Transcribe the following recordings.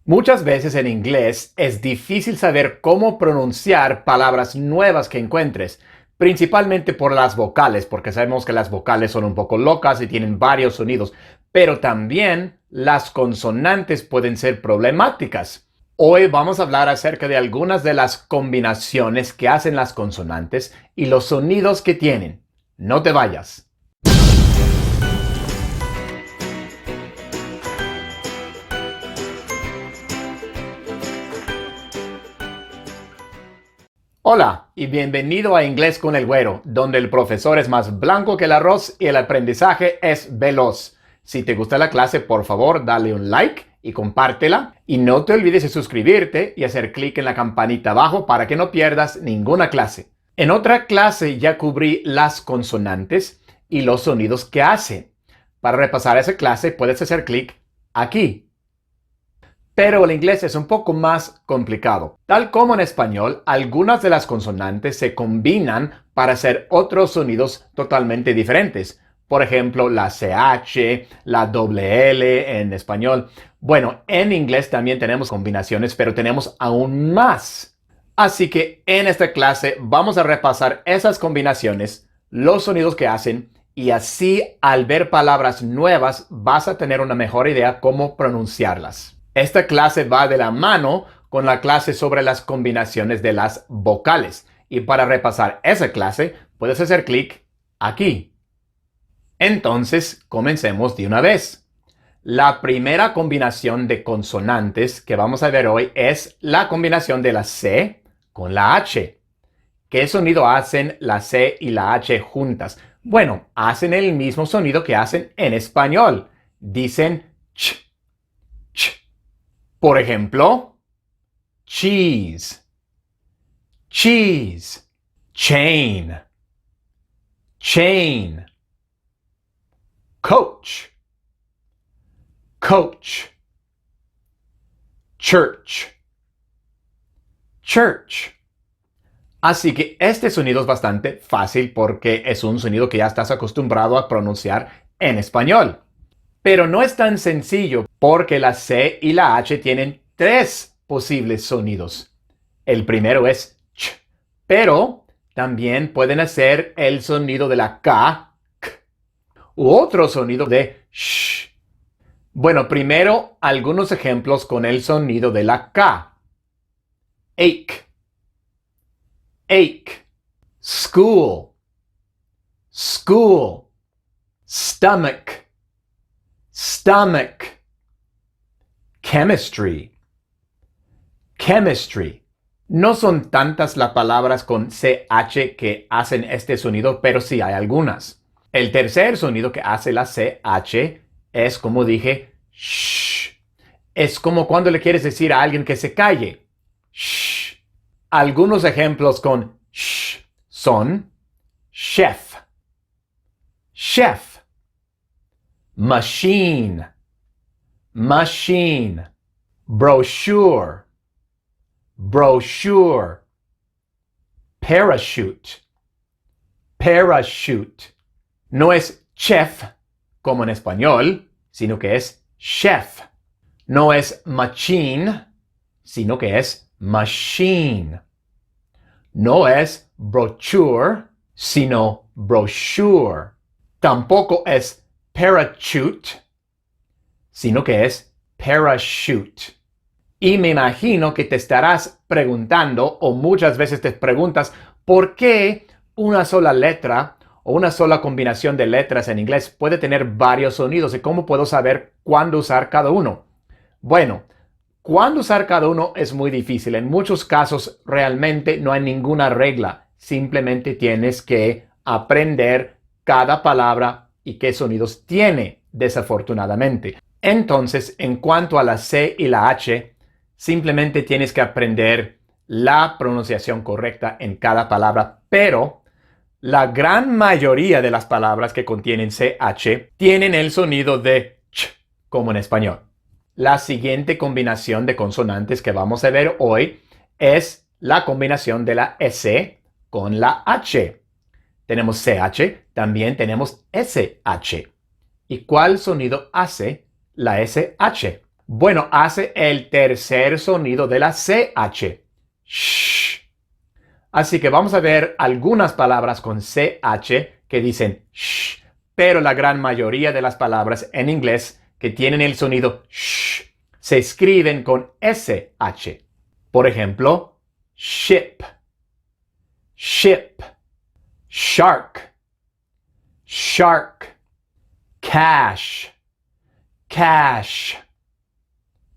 Muchas veces en inglés es difícil saber cómo pronunciar palabras nuevas que encuentres, principalmente por las vocales, porque sabemos que las vocales son un poco locas y tienen varios sonidos, pero también las consonantes pueden ser problemáticas. Hoy vamos a hablar acerca de algunas de las combinaciones que hacen las consonantes y los sonidos que tienen. No te vayas. Hola y bienvenido a Inglés con el Güero, donde el profesor es más blanco que el arroz y el aprendizaje es veloz. Si te gusta la clase, por favor, dale un like y compártela. Y no te olvides de suscribirte y hacer clic en la campanita abajo para que no pierdas ninguna clase. En otra clase ya cubrí las consonantes y los sonidos que hacen. Para repasar esa clase puedes hacer clic aquí. Pero el inglés es un poco más complicado. Tal como en español, algunas de las consonantes se combinan para hacer otros sonidos totalmente diferentes. Por ejemplo, la CH, la doble L en español. Bueno, en inglés también tenemos combinaciones, pero tenemos aún más. Así que en esta clase vamos a repasar esas combinaciones, los sonidos que hacen, y así al ver palabras nuevas vas a tener una mejor idea cómo pronunciarlas. Esta clase va de la mano con la clase sobre las combinaciones de las vocales. Y para repasar esa clase, puedes hacer clic aquí. Entonces, comencemos de una vez. La primera combinación de consonantes que vamos a ver hoy es la combinación de la C con la H. ¿Qué sonido hacen la C y la H juntas? Bueno, hacen el mismo sonido que hacen en español. Dicen ch, ch. Por ejemplo, cheese, cheese, chain, chain, coach, coach, church, church. Así que este sonido es bastante fácil porque es un sonido que ya estás acostumbrado a pronunciar en español. Pero no es tan sencillo porque la C y la H tienen tres posibles sonidos. El primero es ch, pero también pueden hacer el sonido de la K, k, u otro sonido de sh. Bueno, primero algunos ejemplos con el sonido de la K. Ache, ache, school, school, stomach, stomach, chemistry, chemistry. No son tantas las palabras con CH que hacen este sonido, pero sí hay algunas. El tercer sonido que hace la CH es, como dije, shh. Es como cuando le quieres decir a alguien que se calle. Shh. Algunos ejemplos con shh son chef, chef, machine, machine, brochure, brochure, parachute, parachute. No es chef como en español, sino que es chef. No es machine, sino que es machine. No es brochure, sino brochure. Tampoco es parachute, sino que es parachute. Y me imagino que te estarás preguntando, o muchas veces te preguntas, ¿por qué una sola letra o una sola combinación de letras en inglés puede tener varios sonidos y cómo puedo saber cuándo usar cada uno? Bueno, cuándo usar cada uno es muy difícil. En muchos casos realmente no hay ninguna regla. Simplemente tienes que aprender cada palabra y qué sonidos tiene, desafortunadamente. Entonces, en cuanto a la C y la H, simplemente tienes que aprender la pronunciación correcta en cada palabra, pero la gran mayoría de las palabras que contienen CH tienen el sonido de ch, como en español. La siguiente combinación de consonantes que vamos a ver hoy es la combinación de la S con la H. Tenemos CH, también tenemos SH. ¿Y cuál sonido hace la SH? Bueno, hace el tercer sonido de la CH. Shh. Así que vamos a ver algunas palabras con CH que dicen shh, pero la gran mayoría de las palabras en inglés que tienen el sonido shh se escriben con SH. Por ejemplo, ship, ship, shark, shark, cash, cash,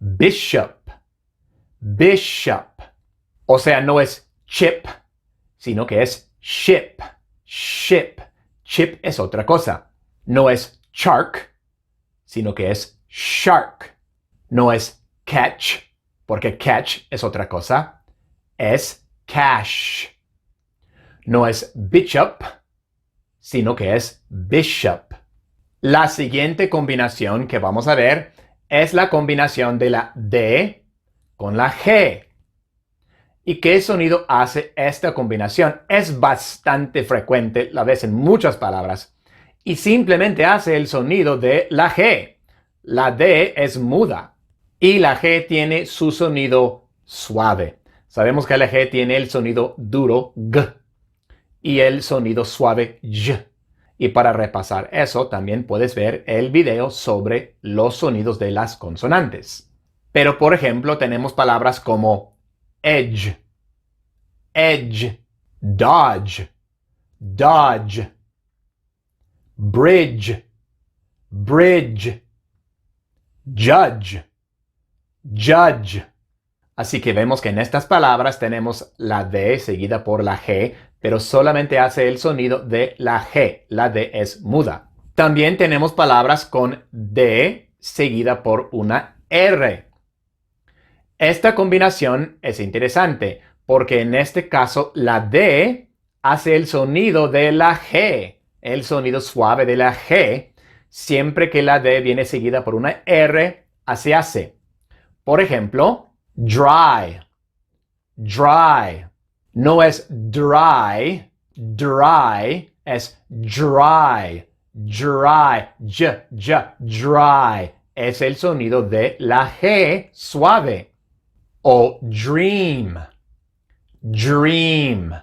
bishop, bishop. O sea, no es chip, sino que es ship, ship. Chip es otra cosa. No es shark, sino que es shark. No es catch, porque catch es otra cosa. Es cash. No es bishop, sino que es bishop. La siguiente combinación que vamos a ver es la combinación de la D con la G. ¿Y qué sonido hace esta combinación? Es bastante frecuente, la ves en muchas palabras, y simplemente hace el sonido de la G. La D es muda y la G tiene su sonido suave. Sabemos que la G tiene el sonido duro G y el sonido suave Y. Y para repasar eso, también puedes ver el video sobre los sonidos de las consonantes. Pero, por ejemplo, tenemos palabras como edge, edge, dodge, dodge, bridge, bridge, judge, judge. Así que vemos que en estas palabras tenemos la D seguida por la G, pero solamente hace el sonido de la G. La D es muda. También tenemos palabras con D seguida por una R. Esta combinación es interesante porque en este caso la D hace el sonido de la G, el sonido suave de la G, siempre que la D viene seguida por una R, así hace. Por ejemplo, dry, dry. No es dry, dry, es dry, dry, dry. Es el sonido de la G suave. O dream, dream.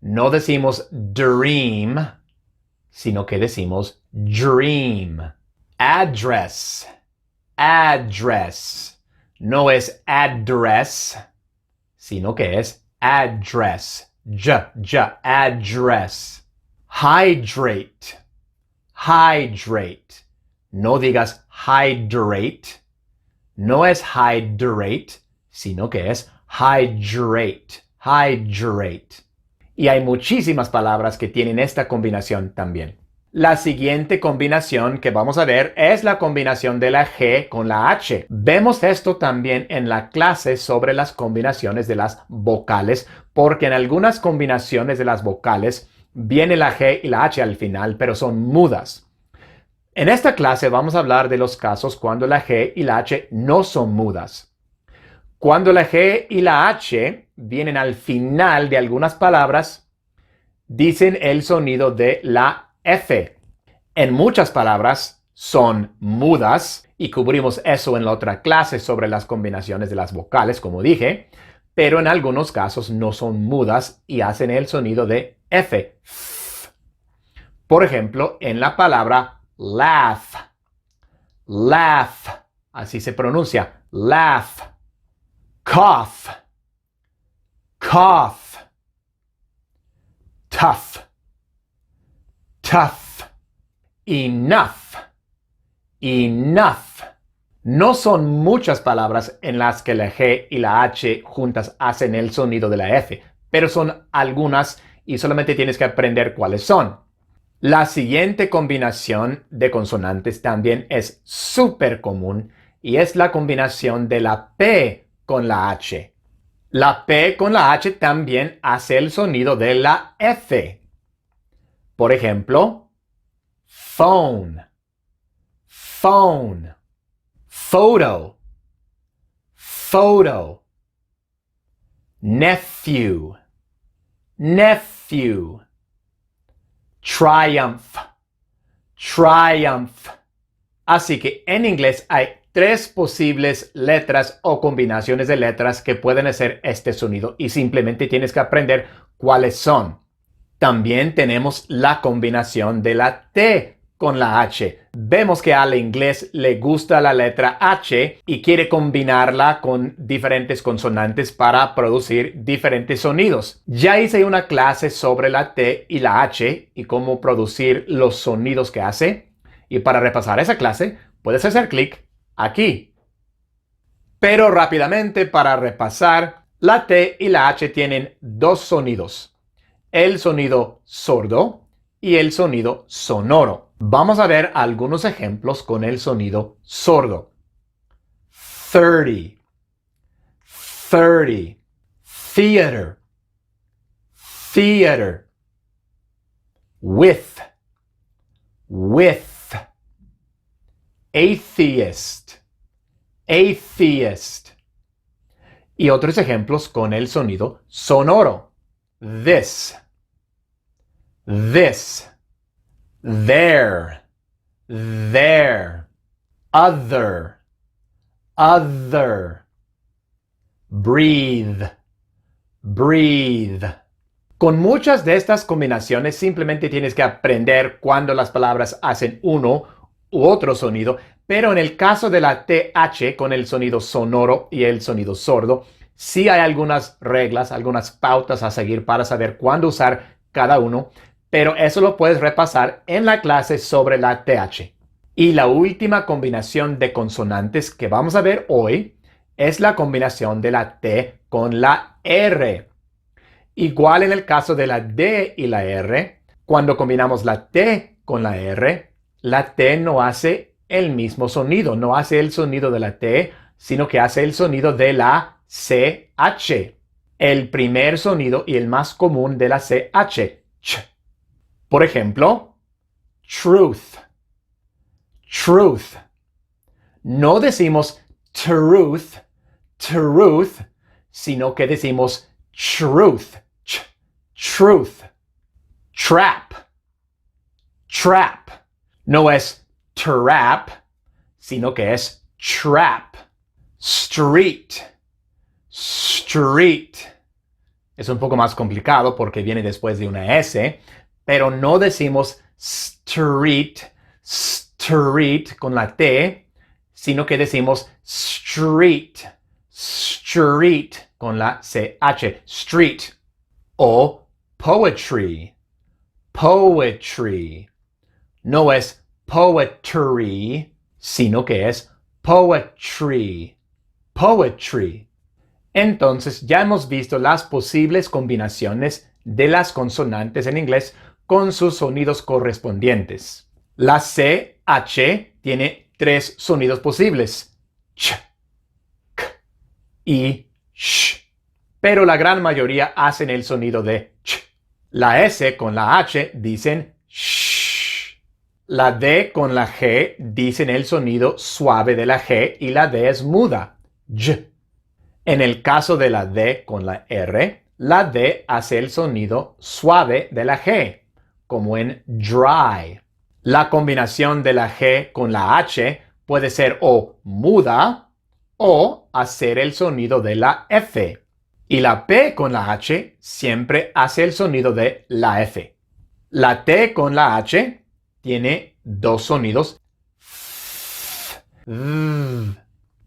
No decimos dream, sino que decimos dream. Address, address. No es address, sino que es address. Address. Hydrate, hydrate. No digas hydrate. No es hydrate, sino que es hydrate, hydrate. Y hay muchísimas palabras que tienen esta combinación también. La siguiente combinación que vamos a ver es la combinación de la G con la H. Vemos esto también en la clase sobre las combinaciones de las vocales, porque en algunas combinaciones de las vocales viene la G y la H al final, pero son mudas. En esta clase vamos a hablar de los casos cuando la G y la H no son mudas. Cuando la G y la H vienen al final de algunas palabras, dicen el sonido de la F. En muchas palabras son mudas y cubrimos eso en la otra clase sobre las combinaciones de las vocales, como dije, pero en algunos casos no son mudas y hacen el sonido de F. Por ejemplo, en la palabra laugh, laugh, así se pronuncia, laugh. Cough, cough, tough, tough, enough, enough. No son muchas palabras en las que la G y la H juntas hacen el sonido de la F, pero son algunas y solamente tienes que aprender cuáles son. La siguiente combinación de consonantes también es súper común y es la combinación de la P con la H. La P con la H también hace el sonido de la F. Por ejemplo, phone, phone, photo, photo, nephew, nephew, triumph, triumph. Así que en inglés hay tres posibles letras o combinaciones de letras que pueden hacer este sonido y simplemente tienes que aprender cuáles son. También tenemos la combinación de la T con la H. Vemos que al inglés le gusta la letra H y quiere combinarla con diferentes consonantes para producir diferentes sonidos. Ya hice una clase sobre la T y la H y cómo producir los sonidos que hace. Y para repasar esa clase, puedes hacer clic aquí. Pero rápidamente, para repasar, la T y la H tienen dos sonidos. El sonido sordo y el sonido sonoro. Vamos a ver algunos ejemplos con el sonido sordo. 30, 30, theater, theater, with, atheist, atheist. Y otros ejemplos con el sonido sonoro. This, this, there, other, breathe, breathe. Con muchas de estas combinaciones simplemente tienes que aprender cuando las palabras hacen uno u otro sonido, pero en el caso de la TH con el sonido sonoro y el sonido sordo, sí hay algunas reglas, algunas pautas a seguir para saber cuándo usar cada uno, pero eso lo puedes repasar en la clase sobre la TH. Y la última combinación de consonantes que vamos a ver hoy es la combinación de la T con la R. Igual en el caso de la D y la R, cuando combinamos la T con la R, la T no hace el mismo sonido, no hace el sonido de la T, sino que hace el sonido de la CH. El primer sonido y el más común de la CH. Ch. Por ejemplo, truth, truth. No decimos truth, truth, sino que decimos truth, truth. Trap, trap. No es trap, sino que es trap. Street, street. Es un poco más complicado porque viene después de una S, pero no decimos street, street con la T, sino que decimos street, street con la CH, street. O poetry, poetry. No es poetry, sino que es poetry, poetry. Entonces ya hemos visto las posibles combinaciones de las consonantes en inglés con sus sonidos correspondientes. La CH tiene tres sonidos posibles: ch, k y sh. Pero la gran mayoría hacen el sonido de ch. La S con la H dicen sh. La D con la G dicen el sonido suave de la G y la D es muda. Y. En el caso de la D con la R, la D hace el sonido suave de la G, como en dry. La combinación de la G con la H puede ser o muda o hacer el sonido de la F. Y la P con la H siempre hace el sonido de la F. La T con la H tiene dos sonidos.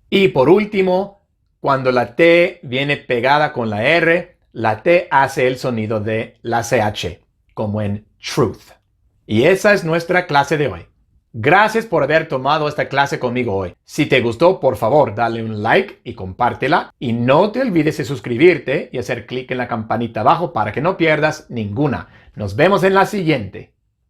Y por último, cuando la T viene pegada con la R, la T hace el sonido de la CH, como en truth. Y esa es nuestra clase de hoy. Gracias por haber tomado esta clase conmigo hoy. Si te gustó, por favor, dale un like y compártela. Y no te olvides de suscribirte y hacer clic en la campanita abajo para que no pierdas ninguna. Nos vemos en la siguiente.